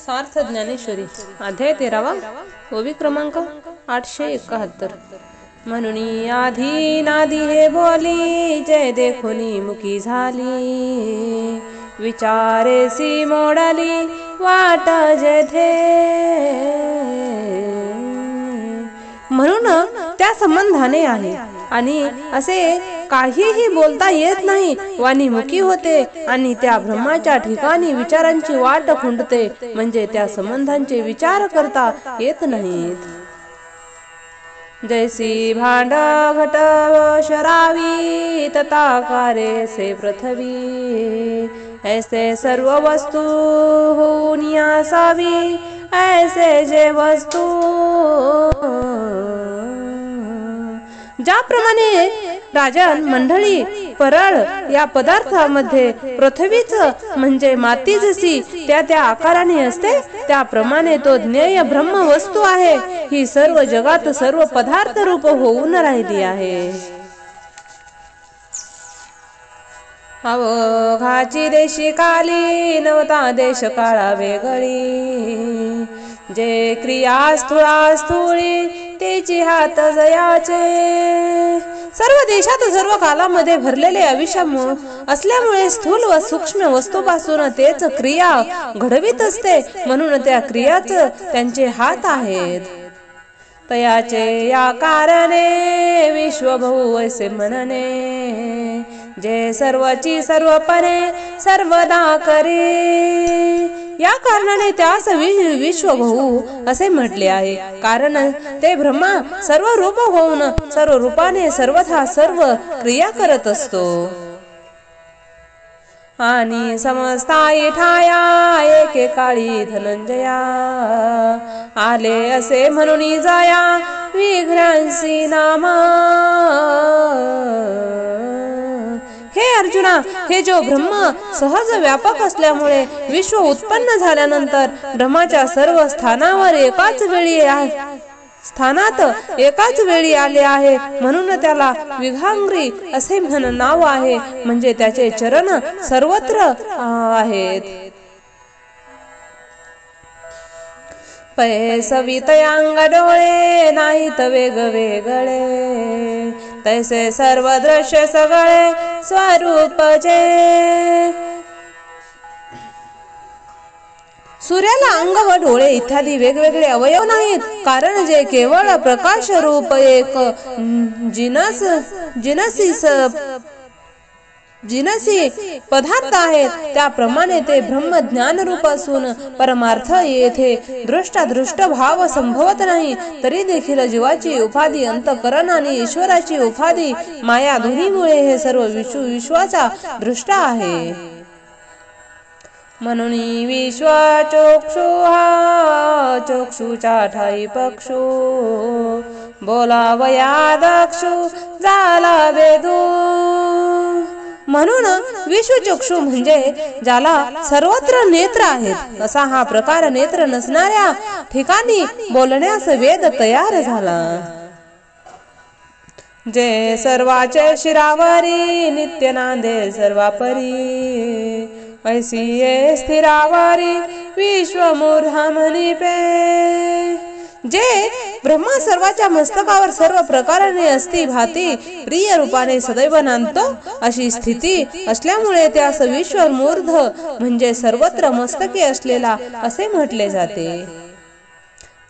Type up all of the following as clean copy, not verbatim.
सार्थ ज्ञानेश्वरी अध्याय 13 ओवी क्रमांक 871. म्हणून आधी नादी हे बोली जय देखुनी मुखी झाली विचारेसी मोडाली वाट जेथे. म्हणून त्या संबंधाने आहे आणि असे काहीही बोलता येत नाही. वाणी मुकी होते आणि त्या ब्रह्माच्या ठिकाणी विचारांची वाट खुंटते, म्हणजे त्या संबंधांचे विचार करता येत नाहीत. जैसी भांड घट शरावी तथाकारे से पृथ्वी ऐसे सर्व वस्तू होऊन यासावी ऐसे जे वस्तू. ज्याप्रमाणे राजन मंडळी परळ या पदार्थामध्ये पृथ्वीच म्हणजे माती जशी त्या त्या आकाराने असते, त्याप्रमाणे तो ज्ञेय ब्रह्म वस्तू आहे. ही सर्व जगात सर्व पदार्थ रूप होऊन राहिली आहे. अवघाची देशी काली नवता देश काळा वेगळी जे क्रिया स्थूळा स्थूळी तेची हात जयाचे. सर्व देशात सर्व कालामध्ये भरलेले अविषम असल्यामुळे स्थूल व सूक्ष्म वस्तूपासून तेच क्रिया घडवीत असते, म्हणून त्या क्रियाच त्यांचे हात आहेत. तयाचे या कारणे विश्वभू असे म्हणणे जे सर्वची सर्वपणे सर्वदा करे. या कारणाने त्यास विश्वभू असे म्हटले आहे, कारण ते ब्रह्मा सर्व रूप होऊन सर्व रूपाने सर्वथा सर्व क्रिया करत असतो. आणि समजता ठाया एकेकाळी धनंजया आले असे म्हणून जाया विघ्नांसी नामा. हे अर्जुना, हे जो ब्रह्म सहज व्यापक असल्यामुळे विश्व उत्पन्न झाल्यानंतर ब्रह्माच्या सर्व स्थानावर एकाच वेळी आले आहे, म्हणून त्याला विघांग्री असे नाव आहे, म्हणजे त्याचे चरण सर्वत्र आहेत. पैसवितयांग डोळे नाहीत वेगवेगळे तैसे सर्व दृश्य सगळे स्वरूपचे. सूर्याला अंग व डोळे इत्यादी वेगवेगळे अवयव नाहीत, कारण जे केवळ प्रकाश रूप एक जिनसी पदार्थ आहेत, त्याप्रमाणे ते ब्रह्म ज्ञान रूप असून परमार्थ येथे दृष्टादृष्ट भाव संभवत नाही. तरी देखील जीवाची उपाधी अंतःकरण आणि ईश्वराची उपाधी माया दोन्हीमुळे हे सर्व विश्वाचा दृष्टा आहे. म्हणून विश्व चक्षु हा चक्षुच्या ठाई पक्षु बोलावया दक्षु झाला वेदू. म्हणून विश्वचक्षु म्हणजे ज्याला सर्वत्र नेत्र आहेत, असा हा प्रकार नेत्र नसणाऱ्या ठिकाणी बोलण्यास वेद तयार झाला. जे सर्वाचे शिरावरी नित्य नांदे सर्वापरी ऐसी ये स्थिरावरी विश्वमूर्धा मनिपे. जे ब्रह्मा सर्वाच्या मस्तकावर सर्व प्रकाराने असती भाती प्रिय रूपाने सदैव नांदतो, अशी स्थिती असल्यामुळे त्यास विश्वमूर्ध म्हणजे सर्वत्र मस्तकी असलेला असे म्हटले जाते.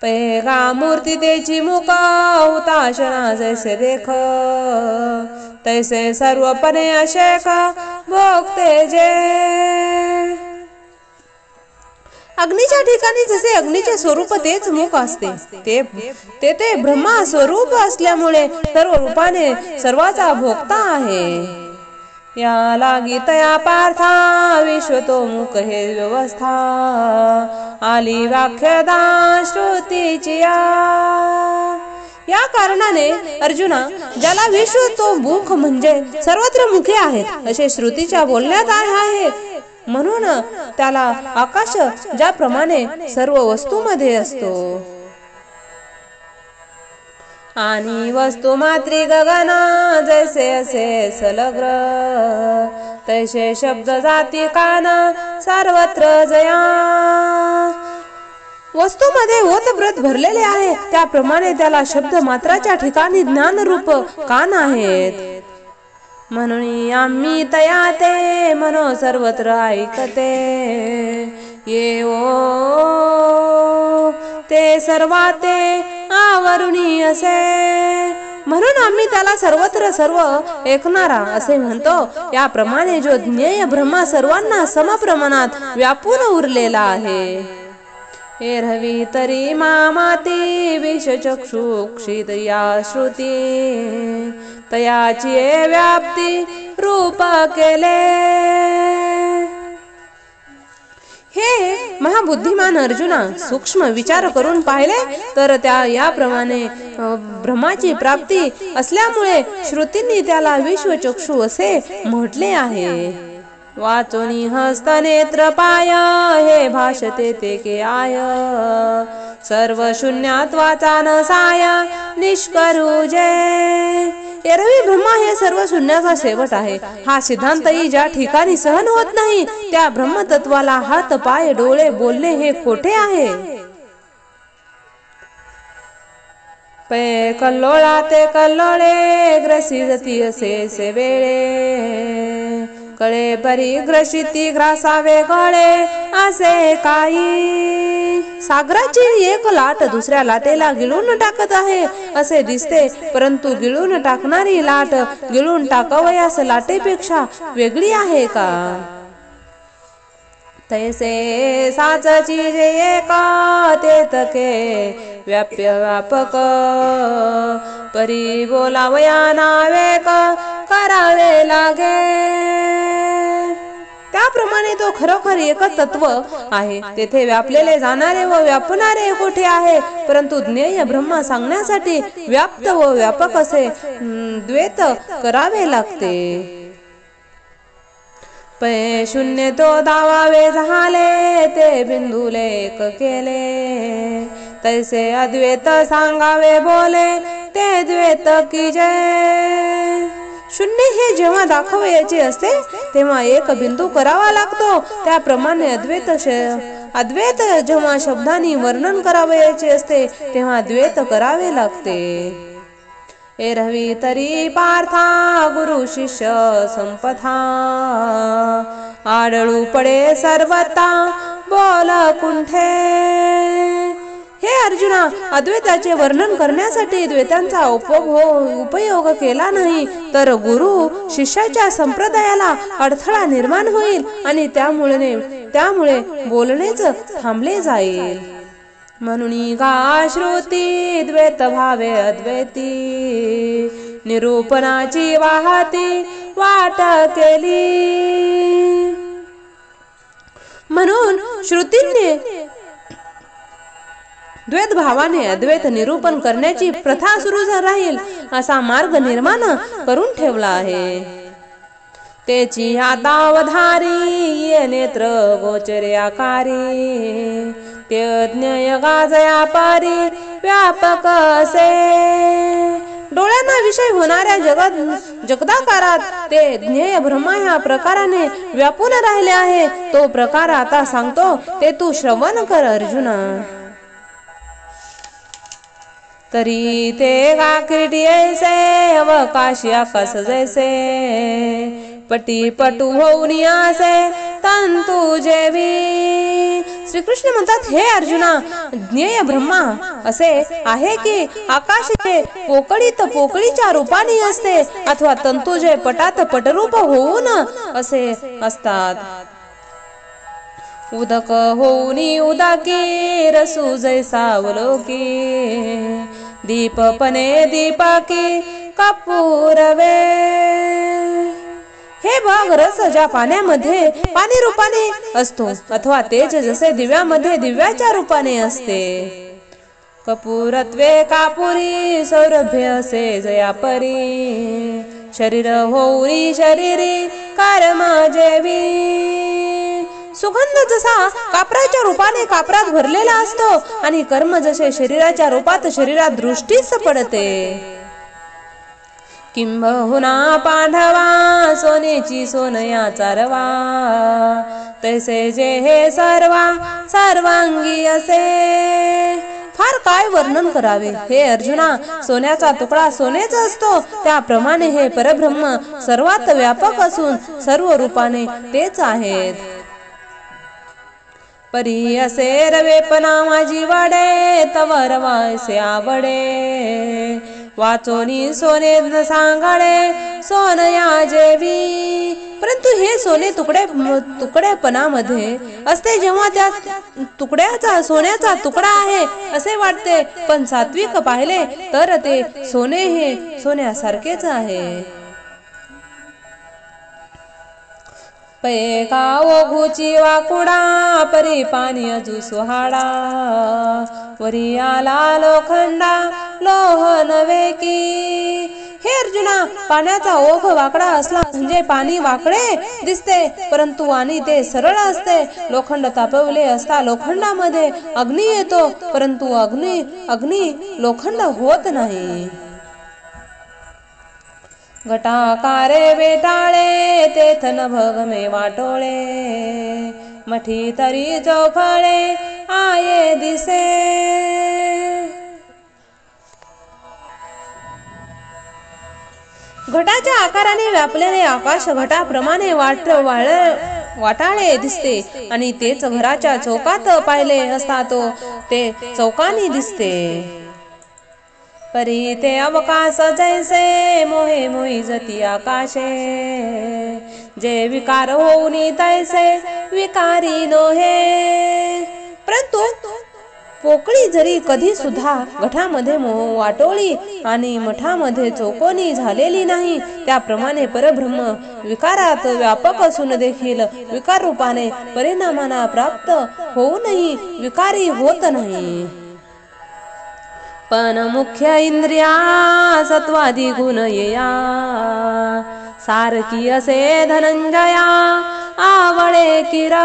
पैगा मूर्ती त्याची मुख हुताशना जैसे देख तैसे सर्वपणे अशेक भोगते जे. अग्नीच्या ठिकाणी जसे अग्नीचे स्वरूप तेच मुख असते, ते ब्रह्मा स्वरूप असल्यामुळे सर्व रूपाने सर्वाचा भोक्ता आहे. या लागी तया पार्था विश्वतोमुख हे व्यवस्था आली व्याख्यादा श्रुतीची. या कारणाने अर्जुना, ज्याला विश्व तो मुख म्हणजे सर्वत्र मुखे आहेत असे श्रुतीच्या बोलण्यात आहे, म्हणून त्याला आकाश ज्याप्रमाणे सर्व वस्तूमध्ये असतो आणि वस्तू मात्री गगना जैसे असे सलग्र तैसे शब्द जाती काना सर्वत्र जया. वस्तूमध्ये ओतप्रोत भरलेले आहे, त्याप्रमाणे त्याला शब्द मात्राच्या ठिकाणी ज्ञानरूप कान आहेत. म्हणून आम्ही तया ते मनो सर्वत्र ऐकते, ये ओ ते सर्वाते आवरुणी असे. म्हणून आम्ही त्याला सर्वत्र सर्व ऐकणारा असे म्हणतो. याप्रमाणे जो ज्ञेय ब्रह्मा सर्वांना समप्रमाणात व्यापून उरलेला आहे. एरवी तरी मामाती विषचक्षु क्षितया श्रुती, तयाची व्याप्ती रूप केले. हे महाबुद्धिमान अर्जुना, सूक्ष्म विचार करून पाहिले तर त्या याप्रमाणे ब्रह्माची प्राप्ती असल्यामुळे श्रुतींनी त्याला विश्वचक्षु असे म्हटले आहे. वाचोनी हस्त नेत्र पाय, हे भाषते ते के आय, सर्व शून्यात वाचा न साय निष्करुजे. एरवी ब्रह्मा हे सर्व शून्याचा शेवट आहे. हा सिद्धांतही ज्या ठिकाणी सहन होत नाही त्या ब्रह्मतत्वाला हात पाय डोळे बोलणे हे खोटे आहे. पै कल्लोळा ते कल्लोळे ग्रसिती असे से वेळे, कळे परी ग्रसिती ग्रासावे गळे असे काही. सागराची एक लाट दुसऱ्या लाटेला गिळून टाकत आहे असे दिसते, परंतु गिळून टाकणारी लाट गिळून टाकावयास लाटेपेक्षा वेगळी आहे का? तैसे साचची जे एका ते तके व्याप्य व्यापक, परी बोलावया नावेक करावे लागे. त्याप्रमाणे तो खरोखर एक तत्व आहे. तेथे व्यापलेले जाणारे व व्यापणारे कोठे आहे? परंतु ज्ञेय ब्रह्मा सांगण्यासाठी व्याप्त व व्यापक असे द्वैत करावे लागते. पै शून्य तो दावावे झाले, ते बिंदूले एक केले, तैसे अद्वैत सांगावे बोले, ते द्वैत की जय. शून्य हे जेव्हा दाखवायचे असते तेव्हा एक बिंदू करावा लागतो. त्याप्रमाणे अद्वैत जेव्हा शब्दांनी वर्णन करावयाचे असते तेव्हा द्वैत करावे लागते. एरवी तरी पार्था गुरु शिष्य संपथा, आडळू पडे सर्वता बोल कुंठे. हे अर्जुना, अद्वैताचे वर्णन करण्यासाठी द्वैतांचा उपयोग केला नाही तर गुरु शिष्याच्या संप्रदायाला अडथळा निर्माण होईल आणि त्यामुळे बोलणेच थांबले जाईल. म्हणून गा श्रुती द्वैत भावे अद्वैती, निरूपणाची वाहती वाट केली. म्हणून श्रुतींनी द्वैत भावाने अद्वैत निरूपण करण्याची प्रथा सुरू राहील असा मार्ग निर्माण करून ठेवला आहे. तेची हातावधारी ये नेत्र गोचरे आकारी, ते ज्ञेय गाजया पारी व्यापक असे. डोळ्यांना विषय होणाऱ्या जगदाकारात ते ज्ञेय ब्रह्मा ह्या प्रकाराने व्यापून राहिले आहे. तो प्रकार आता सांगतो ते तू श्रवण कर अर्जुना. तरी ते गाकिटी ऐसे अवकाशी आकाश जैसे, पटी पटू होऊन असे तंतू जेवी. श्रीकृष्ण म्हणतात, हे अर्जुना, ज्ञेय ब्रह्मा असे आहे की आकाश हे पोकळीच्या रूपाने असते अथवा तंतू जे पटात पटरूप होऊन असे असतात. उदक होऊनी उदाकी रसू जैसा अवलोकी, दीपपणे दीपाकी कपूरवे. हे बघ, रस ज्या पाण्यामध्ये पाणी रूपाने असतो अथवा तेज जसे दिव्यामध्ये दिव्याच्या रूपाने असते. कपूरत्वे कापुरी सौरभ्य असे जया परी, शरीर होऊनी शरीरी कर्म जेवी. सुगंध जसा कापराच्या रूपाने कापरात भरलेला असतो आणि कर्म जसे शरीराच्या रूपात शरीरात दृष्टीस पडते. किंबहुना पांढवा सोनेची सोनया चारवा, तैसे जे हे सर्वांगी असे। फार काय वर्णन करावे हे अर्जुना, सोन्याचा तुकडा सोनेच असतो, त्याप्रमाणे हे परब्रह्म सर्वात व्यापक असून सर्व रूपाने तेच आहेत। परी असे रवेपणा माझी वाडे, तव रवायसे आवडे, वाचोनी सोने न सांगाडे सोनया जेवी। परंतु हे सोने तुकडेपणामध्ये असते, जेव्हा त्या तुकड्याचा सोन्याचा तुकडा आहे असे वाटते, पण सात्विक पाहिले तर ते सोने हे सोन्यासारखेच आहे। पै का ओघूची वाकुडा, परी पाणी अजू सुहाडा, वरी आला लोखंडा लोह नव्हे की। हे अर्जुना, पाण्याचा ओघ वाकडा असला म्हणजे पाणी वाकडे दिसते, परंतु आणि ते सरळ असते। लोखंड तापवले असता लोखंडामध्ये अग्नी येतो, परंतु अग्नी लोखंड होत नाही। घटाकारे बेटाळे तेथ नभगमे वाटोळे, मठी तरी चौफळे आये दिसे। घटाच्या आकाराने व्यापलेले आकाश घटाप्रमाणे वाटाळे दिसते, आणि तेच घराच्या चौकात पाहिले असता ते चौकानी दिसते। परी ते अवकाश जैसे मोहे मोहिजती आकाशे, जे विकार होऊनी तैसे विकारी नोहे। परंतु पोकळी जरी कधी सुद्धा घटामध्ये वाटोळी आणि मठामध्ये चौकोनी झालेली नाही, त्याप्रमाणे परब्रह्म विकारात व्यापक असून देखील विकार रूपाने परिणामांना प्राप्त होऊनही विकारी होत नाही। पण मुख्य इंद्रिया सत्वादी गुण येया, सारखी असे धनंजया आवळे किरा।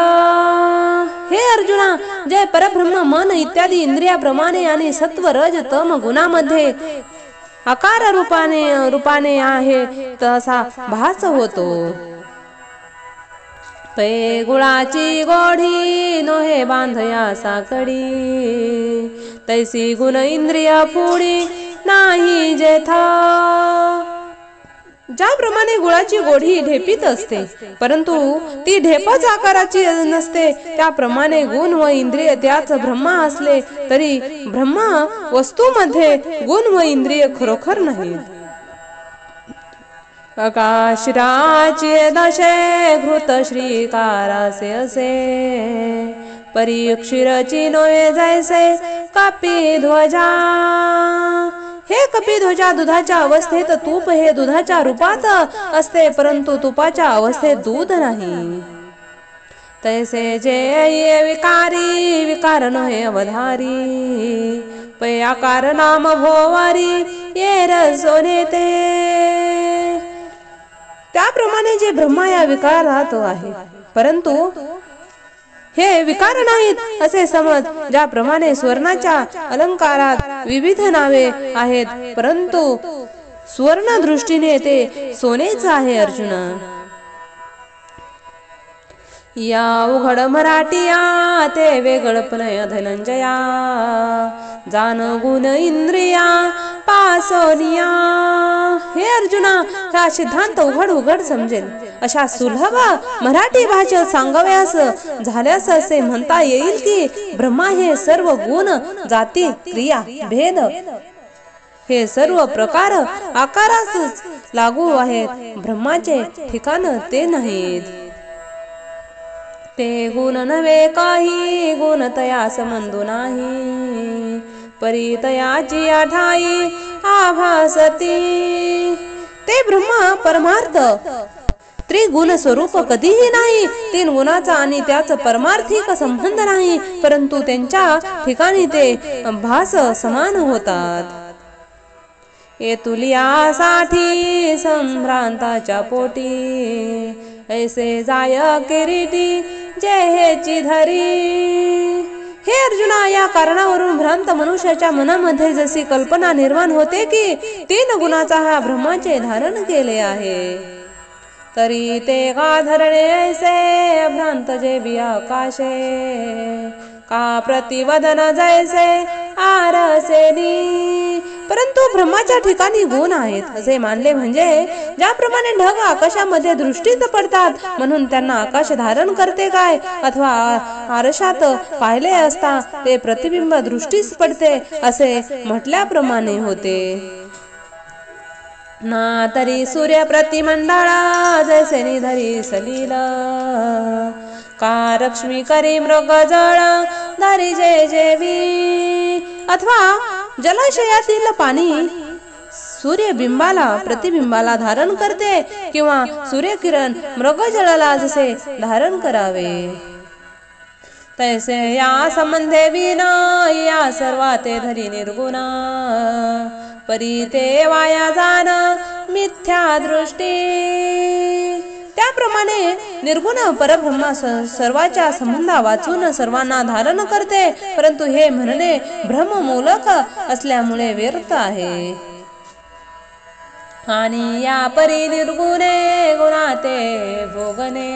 हे अर्जुना, जे परब्रह्म मन इत्यादी इंद्रियाप्रमाणे आणि सत्व रज तम गुणामध्ये आकार रूपाने आहे तसा भास होतो। पै गुळाची गोढी नोहे बांधया साकडी, तैसी गुण इंद्रिय पुढी नाही जेथा। ज्याप्रमाणे गुळाची गोढी ढेपीत असते, परंतु ती ढेपच आकाराची नसते, त्याप्रमाणे गुण व इंद्रिय त्याच ब्रह्मा असले तरी ब्रह्मा वस्तूमध्ये गुण व इंद्रिय खरोखर नाहीत। आकाशराची दशे घृत श्रीकारासे असे, परी क्षीरची नोये जैसे कपी ध्वजा। हे कपी ध्वजा, दुधाच्या अवस्थेत तूप हे दुधाच्या रूपात असते, परंतु तुपाच्या अवस्थेत दूध नाही। तैसे जे ये विकारी विकार नहे अवधारी, पै आकार नाम भोवारी ये रसोने ते। त्याप्रमाणे जे ब्रह्मा या विकारात आहे, परंतु हे विकार नाहीत असे समज। ज्याप्रमाणे स्वर्णाच्या अलंकारात विविध नावे आहेत, परंतु स्वर्ण दृष्टीने ते सोनेच आहे। अर्जुना, या उघड मराठिया ते वेगळपणय धनंजया, जान गुण इंद्रिया पासोनिया। हे अर्जुना, हा सिद्धांत उघड समजेल अशा सुलभ मराठी भाषेत सांगावयास झाल्यास असे म्हणता येईल की ब्रह्मा हे सर्व गुण जाती क्रिया भेद हे सर्व प्रकार आकारास लागू आहेत, ब्रह्माचे ठिकाण ते नाहीत। ते गुण नव्हे काही, गुण तया संबंधू नाही, परी तयाची आठाई आभासती। ते ब्रह्म परमार्थ त्रिगुण स्वरूप कधीही नाही, तीन गुणाचा आणि त्याच परमार्थिक संबंध नाही, परंतु त्यांच्या ठिकाणी ते भास समान होतात। येतुलियासाठी संभ्रांताच्या पोटी, ऐसे जाय किरीटी जे हेची धरी। हे अर्जुना, या कारणावरून भ्रांत मनुष्याच्या मनामध्ये जशी कल्पना निर्माण होते की 3 गुणाचा हा ब्रह्माचे धारण केले आहे, तरी ते का धरणे ऐसे भ्रांत जे बी आकाशे, का प्रतिवदन जैसे आरसेनी। परंतु ब्रह्माच्या ठिकाणी गुण आहेत असे मानले म्हणजे ज्याप्रमाणे ढग आकाशामध्ये दृष्टीस पडतात म्हणून त्यांना आकाश धारण करते काय, अथवा आरशात पाहिले असता ते प्रतिबिंब दृष्टीस पडते असे म्हटल्याप्रमाणे होते ना। तरी सूर्य प्रतिमंडळा जैसे निधरी सलील, का लक्ष्मी करी मृग जळ धरी जे जेवी। अथवा जलाशयातील पाणी सूर्यबिंबाला प्रतिबिंबाला धारण करते, किंवा सूर्यकिरण मृगजळाला जसे धारण करावे, तैसे या संबंधे विना या सर्वाते धरी निर्गुणा, परी ते वाया जाण मिथ्या दृष्टी। त्याप्रमाणे निर्गुण परब्रह्मा सर्वाच्या संबंधा वाचून सर्वांना धारण करते, परंतु हे म्हणणे भ्रममूलक असल्यामुळे व्यर्थ आहे। आणि या परी निर्गुणे गुणाते भोगणे,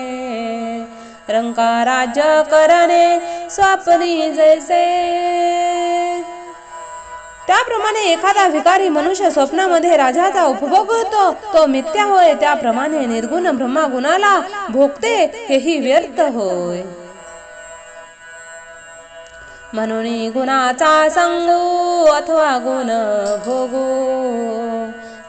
रंका राज्य करणे स्वप्नी जैसे। त्याप्रमाणे एखादा भिकारी मनुष्य स्वप्नामध्ये राजाचा उपभोग होतो तो मिथ्या होय, त्याप्रमाणे निर्गुण ब्रह्मा गुणाला भोगते हेही व्यर्थ होय। म्हणून गुणाचा संगू अथवा गुण भोगू,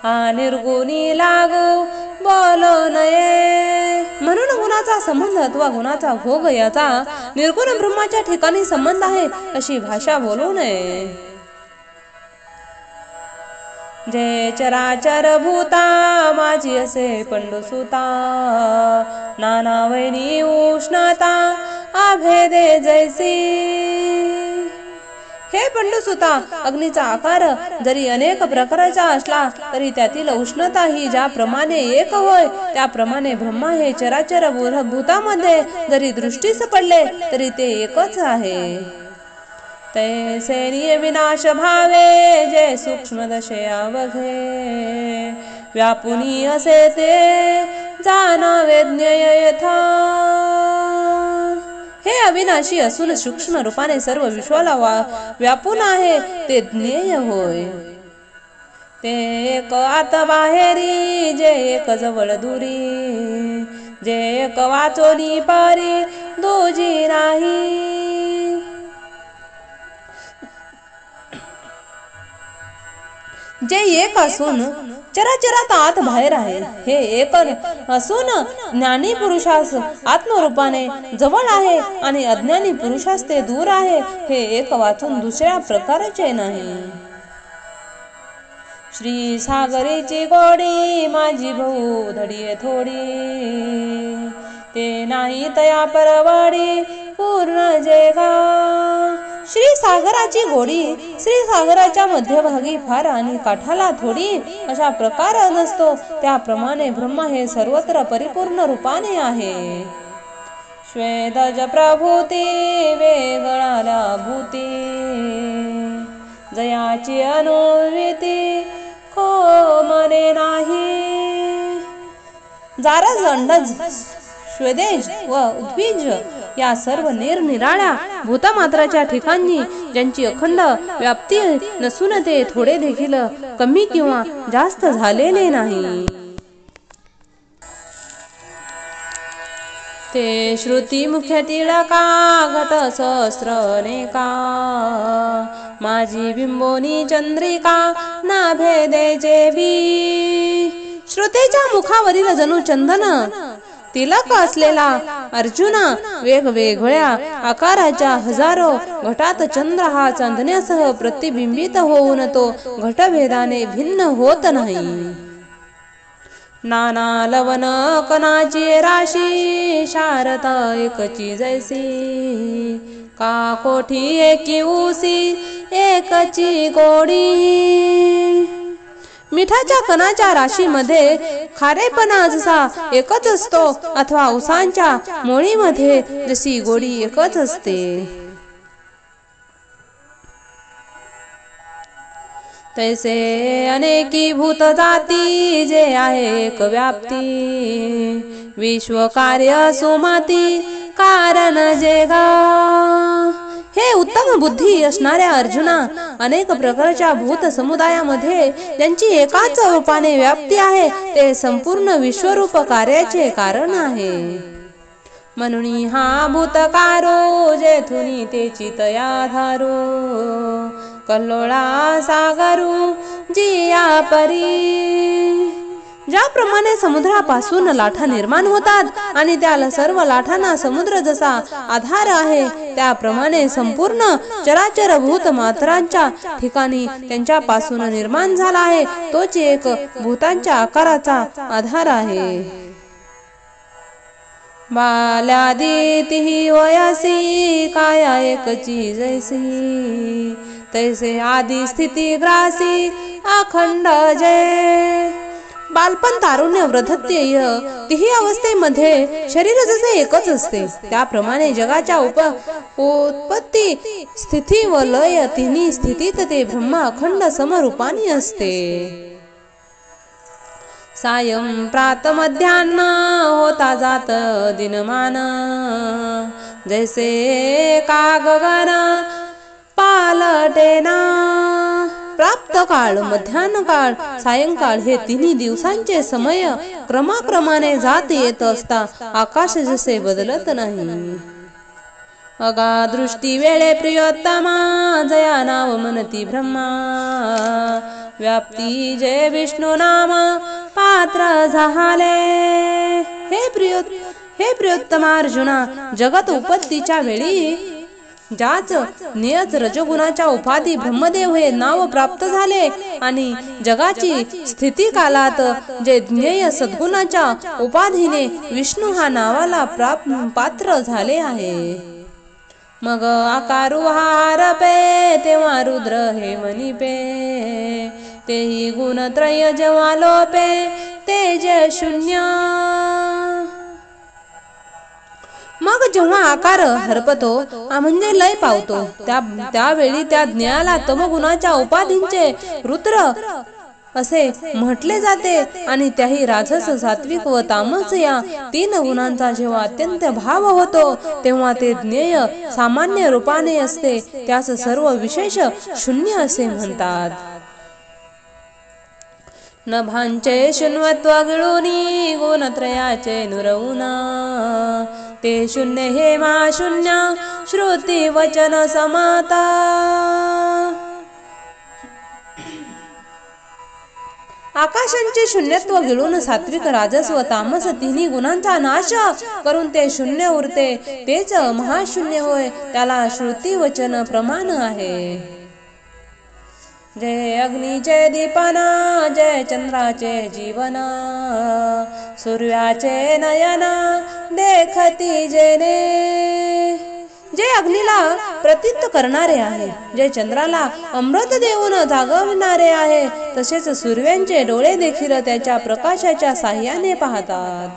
हा निर्गुणी लागू बोलो नये। म्हणून गुणाचा संबंध अथवा गुणाचा भोग याचा निर्गुण ब्रह्माच्या ठिकाणी संबंध आहे अशी भाषा बोलू नये। जे चराचर भूता माझी असे पंडुसुता, नाना वैनी उष्णता अभेदे जैसी। हे पंडुसुता, अग्नीचा आकार जरी अनेक प्रकारचा असला तरी त्यातील उष्णता ही ज्याप्रमाणे एक होय, त्याप्रमाणे ब्रह्मा हे चराचर भूतामध्ये जरी दृष्टीस पडले तरी ते एकच आहे। तैसे विनाश भावे जे सूक्ष्म दशे अवघे, व्यापुनी असे ते जाणावे ज्ञेय यथा। हे अविनाशी असून सूक्ष्म रूपाने सर्व विश्वाला व्यापून आहे ते ज्ञेय होय। ते एक आत बाहेरी जे एक जवळ दुरी, जे एक वाचोनी पारी दुजी नाही। जे एक असून चराचरात आत बाहेर आहे, हे एक असून ज्ञानी पुरुषास आत्मरूपाने जवळ आहे आणि अज्ञानी पुरुषास ते दूर आहे, हे एक वाचून दुसऱ्या प्रकारचे नाही। श्री सागरीची गोडी माझी भाऊ धडिये थोडी, ते नाही तया परवडी पूर्ण जेगा। श्री सागराची गोडी श्री सागराच्या मध्यभागी फार आणि काठाला थोडी अशा प्रकार नसतो, त्याप्रमाणे ब्रह्मा हे सर्वत्र परिपूर्ण रूपाने आहे। श्वेदज प्रभूती वेगळाला भूती, जयाची अनुविती को मने नाही। जारज अंडज श्वेदेज व उद्भिज या सर्व निरनिराळ्या भूतमात्राच्या ठिकाणी ज्यांची अखंड व्याप्ती नसून ते थोडे देखील कमी किंवा जास्त झालेले नाही, ते श्रुती मुख्य तिळका घट सहस्र अनेका, माझी बिंबोनी चंद्रिका ना भेदे जेबी। श्रुतीच्या मुखावरील जणू चंदन तिलक असलेला अर्जुना वेगवेगळ्या आकाराच्या हजारो घटात चंद्र हा चांदण्यासह प्रतिबिंबित होऊन तो घटभेदाने भिन्न होत नाही। नाना लवन कणाची राशी शारदा एकची जैसी, का कोठी एकी उसी एकची गोडी। मिठाच्या कणाच्या राशीमध्ये खारेपणा जसा एकच असतो अथवा उसांच्या मोळीमध्ये जशी गोडी एकच असते, तैसे अनेकी भूत जाती जे आहे एक व्याप्ती विश्व कार्य सुमाती कारण जे गा। हे उत्तम बुद्धी असणाऱ्या अर्जुना, अनेक प्रकारच्या भूत समुदायामध्ये ज्यांची एकाच रूपाने व्याप्ती आहे ते संपूर्ण विश्वरूप कार्याचे कारण आहे। म्हणून हा भूतकारो जेथुनी तेची तया धारो कल्लोळा सागरू जिया परी। ज्याप्रमाणे समुद्रापासून लाटा निर्माण होतात आणि त्या सर्व लाटांना समुद्र जसा आधार आहे त्याप्रमाणे संपूर्ण चराचर भूत मात्रांच्या ठिकाणी त्यांच्यापासून निर्माण झाला आहे तोच एक भूतांच्या आकाराचा आधार आहे। बाल्यादिती वयसी काया एकची जैसी तैसे आदि स्थिती ग्रासी अखंड जय। बालपण तारुण्य वृद्धत्य तिही अवस्थेमध्ये शरीर जसे एकच असते त्याप्रमाणे जगाच्या उत्पत्ती स्थिती व लय तिन्ही स्थितीत ते ब्रह्म अखंड समरूपाने असते। सायं प्रात मध्यान्ह होता जात दिनमान जैसे का गगन पालटेना। प्राप्त काळ, मध्यान्ह काळ, सायंकाळ हे तिन्ही दिवसांचे समय क्रमाक्रमाने जात येत असता आकाश जसे बदलत नाही। अगा दृष्टी वेळे प्रियोत्तमा जया नाव मनती ब्रह्मा व्याप्ती जय विष्णू नाम पात्र झाले। हे प्रियोत्तमा अर्जुना, जगत उत्पत्तीच्या वेळी ज्याच नियत रजोगुणाच्या उपाधी ब्रह्मदेव हे नाव प्राप्त झाले आणि जगाची स्थिती कालात जे ज्ञेय सद्गुणाच्या उपाधीने विष्णू हा नावाला पात्र झाले आहे। मग आकारू हार पे तेव्हा रुद्र हे मनिपे तेही गुणत्रय जेव्हा लोपे तेज शून्य। मग जेव्हा आकार हरपतो म्हणजे लय पावतो त्यावेळी त्या ज्ञानाला तमगुणाच्या उपाधींचे रुद्र असे म्हटले जाते आणि त्याही राजस, सात्विक व तामस या तीन गुणांचा जेव्हा अत्यंत भाव होतो तेव्हा ते ज्ञेय सामान्य रूपाने असते त्यास सर्व विशेष शून्य असे म्हणतात। नभांचे शून्यत्व गिळूनी गुणत्रयाचे नुरवुना ते शून्य हे महाशून्य श्रुती वचन समाता। आकाशांचे शून्यत्व गिळून सात्विक, राजस व तामस तिन्ही गुणांचा नाश करून ते शून्य उरते तेच महाशून्य होय त्याला श्रुती वचन प्रमाण आहे। जय अग्नीचे दीपना जय चंद्राचे जीवना सूर्याचे नयना देखती जेने। जे अग्नीला प्रतीत करणारे आहे, जे चंद्राला अमृत देऊन जागवणारे आहे तसेच सूर्याचे डोळे देखील त्याच्या प्रकाशाच्या साह्याने पाहतात।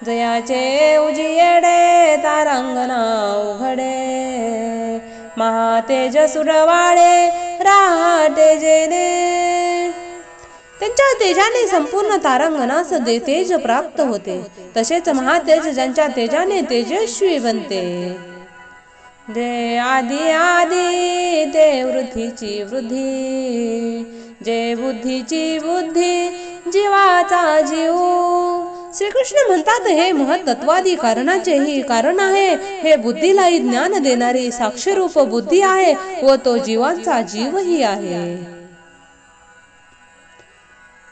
जयाचे उजियडे तारांगणा उघडे महातेज सुरवाळे राहते जेने। त्यांच्या तेजाने संपूर्ण तारांगणास तेज प्राप्त होते तसेच महातेज ज्यांच्या तेजाने तेजस्वी बनते। जे आदी आदी ते वृद्धीची वृद्धी जे बुद्धीची बुद्धी जीवाचा जीव। श्रीकृष्ण म्हणतात हे महत्त्वादी कारणाचे ही कारण आहे, हे बुद्धीलाही ज्ञान देणारी साक्षरूप बुद्धी आहे व तो जीवांचा जीवही आहे।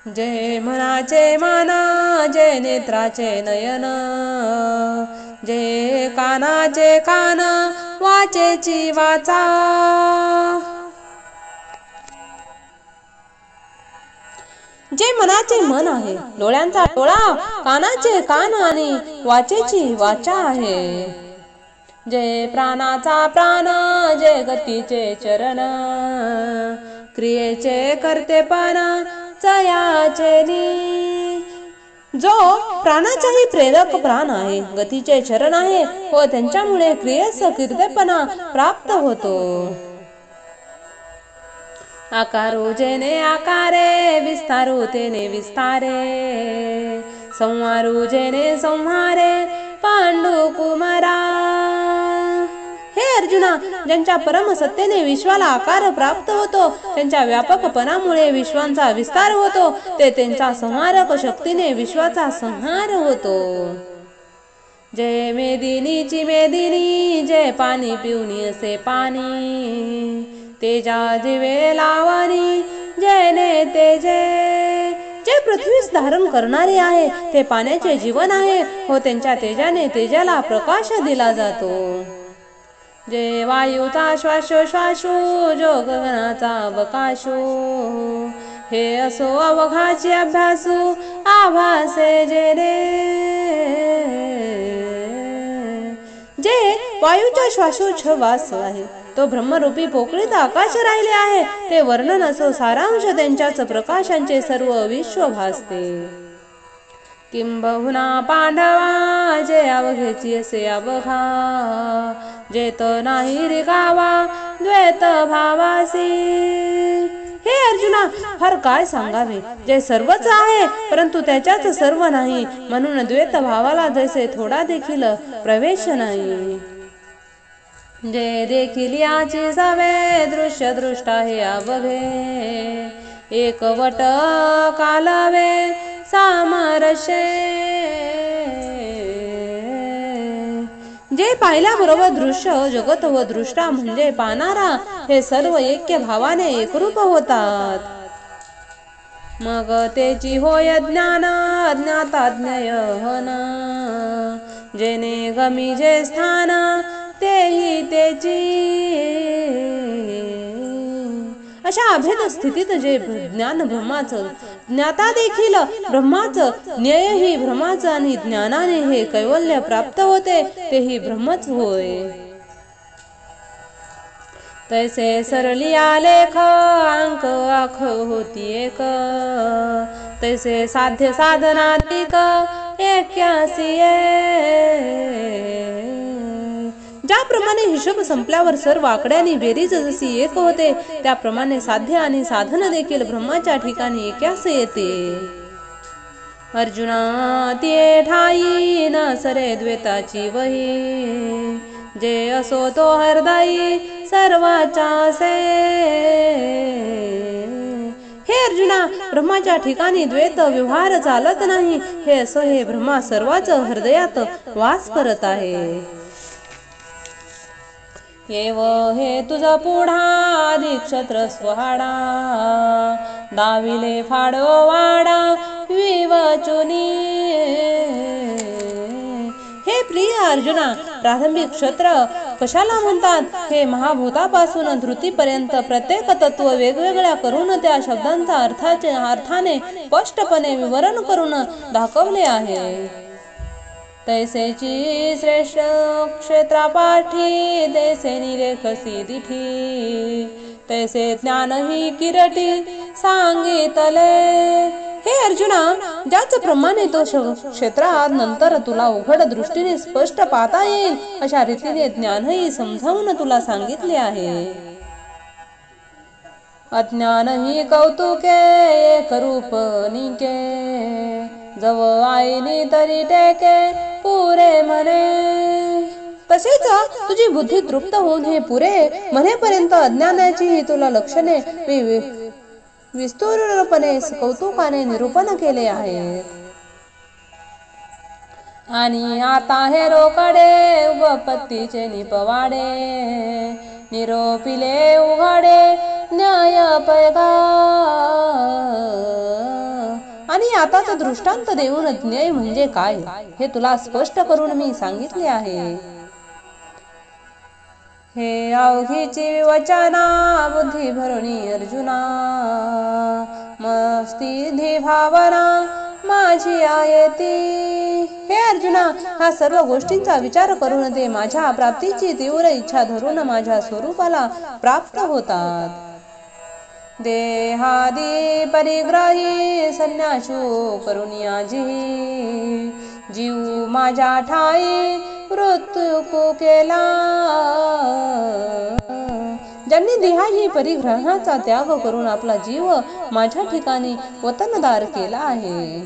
जय मनाचे माना जय नेत्राचे नयन जय कानाचे कान वाचेची वाचा। जे मनाचे मन आहे, डोळ्यांचा डोळा, कानाचे कान आणि वाचेची वाचा आहे। जे प्राणाचा प्राण जे गतीचे चरण क्रियेचे करतेपण जयाचे नी। जो प्राणाचाही प्रेरक प्राण आहे, गतीचे चरण आहे व त्यांच्यामुळे क्रियेस कीर्तेपणा प्राप्त होतो। आकारो जेने आकारे, विस्तारो तेने विस्तारे, संहारो जेने संहारे, पांडू कुमारा. हे अर्जुना, ज्यांच्या परम सत्तेने विश्वाला आकार प्राप्त होतो, त्यांच्या व्यापकपणामुळे विश्वांचा विस्तार होतो, ते त्यांच्या संहारक शक्तीने विश्वाचा संहार होतो. जय मेदिनीची मेदिनी, जय पाणी पिऊनी असे पाणी, तेजा दिवे लावणी, जय ने तेजे. जे पृथ्वीस धारण करणारे आहे, ते पाण्याचे जीवन आहे, हो त्यांच्या तेजाने तेजाला प्रकाश दिला जातो. जे वायूचा श्वासोश्वासो, जो गगनाचा अवकाशो, हे असो अवघाची अभ्यासू, आभासे जे रे. जे वायूच्या श्वासोच्छवास आहे, तो ब्रह्मरूपी पोकळीत आकाश राहिले आहे, ते वर्णन असो सारांश त्यांच्याच प्रकाशांचे सर्व विश्व भासते. किंबहुना पांडवा, जे अवघेची असे अवघा, जे तो नाही रिकावा द्वैत भावासी. हे अर्जुना, फार काय सांगावे, जे सर्वच आहे परंतु त्याच्याच सर्व नाही, म्हणून द्वैत भावाला जैसे थोडा देखील प्रवेश नाही. जे देखील याची सवे, दृश्य दृष्टा हे अवघे, एकवट कालवे सामरस्ये. जे पाहिल्याबरोबर दृश्य जगत व दृष्टा म्हणजे पाहणारा हे सर्व ऐक्य भावाने एकरूप होतात. मग तेची होय ज्ञान अज्ञाता ज्ञेयहन, जेने गमी जे स्थान तेही तेची. अशा अभेद स्थितीत जे ज्ञान ब्रह्माचं, ज्ञाता देखील ब्रह्माचं, ज्ञेयही ब्रह्माचं आणि ज्ञानाने हे कैवल्य प्राप्त होते, तेही ब्रह्मच होय. तैसे सरलिया लेख अंक आख होती एक, तैसे साध्य साधनातिक एक्यासिये. ज्याप्रमाणे हिशोब संपल्यावर सर्व आकड्यांनी बेरीज जशी एक होते, त्याप्रमाणे साध्य आणि साधन देखील ब्रह्माच्या ठिकाणी एक्यास येते. अर्जुना, ते ठाई न सरे द्वैताची वही, जे असो तो हृदयी सर्वाचा से. हे अर्जुना, ब्रह्माच्या ठिकाणी द्वैत व्यवहार चालत नाही, हे असो हे ब्रह्मा सर्वाच हृदयात वास करत आहे. येव हे तुझ पुढा क्षत्र स्वहाडा, दाविले फाडो वाडा विवचुनी. हे प्रिय अर्जुना, प्रारंभिक क्षत्र कशाला म्हणतात? हे महाभूतापासून धृतीपर्यंत प्रत्येक तत्व वेगवेगळ्या करून त्या शब्दांचा अर्थाने स्पष्टपणे विवरण करून दाखवले आहे. तैसेची श्रेष्ठ क्षेत्रापाठी, तैसे निरेखसी दिठी, तैसे ज्ञान ही किरटी सांगितले. हे अर्जुना, ज्याप्रमाणे तो क्षेत्रात नंतर तुला उघड दृष्टीने स्पष्ट पाहता येईल, अशा रीतीने ज्ञानही समजावून तुला सांगितले आहे. अज्ञान ही कौतुके एक रूप निके, जव आईनी तरी टेके पुरे म्हणे. तसेच तुझी बुद्धी तृप्त होऊन हे पुरे म्हणेपर्यंत अज्ञानाची तुला लक्षणे विस्तृतपणे कौतुकाने निरूपण केले आहे. आणि आता हे रोकडे उपपत्तीचे निपवाडे, निरोपिले उघडे न्याय पैगा. आणि आताच दृष्टांत देऊन न्याय म्हणजे काय हे तुला स्पष्ट करून मी सांगितले आहे. हे अवघीची वचना बुद्धी भरुणी अर्जुना, मस्ती भावना माझी आयती. हे अर्जुना, हा सर्व गोष्टींचा विचार करून ते माझ्या प्राप्तीची तीव्र इच्छा धरून माझ्या स्वरूपाला प्राप्त होतात. देहादी परिग्रही संन्यासू करुणियाजी, जीव माझ्या ठाई मृत्यू केला. त्यांनी देहाची परिग्रहणाचा त्याग करून आपला जीव माझ्या ठिकाणी वतनदार केला आहे.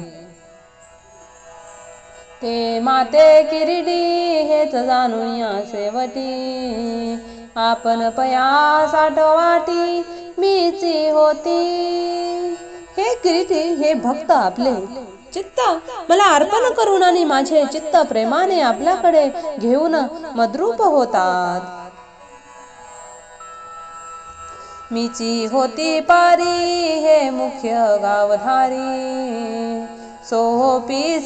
ते माते किरीटी हेच जाणून या शेवटी, आपण पया साठवाटी मीची होती. हे किरीटी, हे भक्त आपले चित्त मला अर्पण करून आणि माझे चित्त प्रेमाने आपल्याकडे घेऊन मद्रूप होतात. मीची होती पारी हे मुख्य गावधारी, सोपी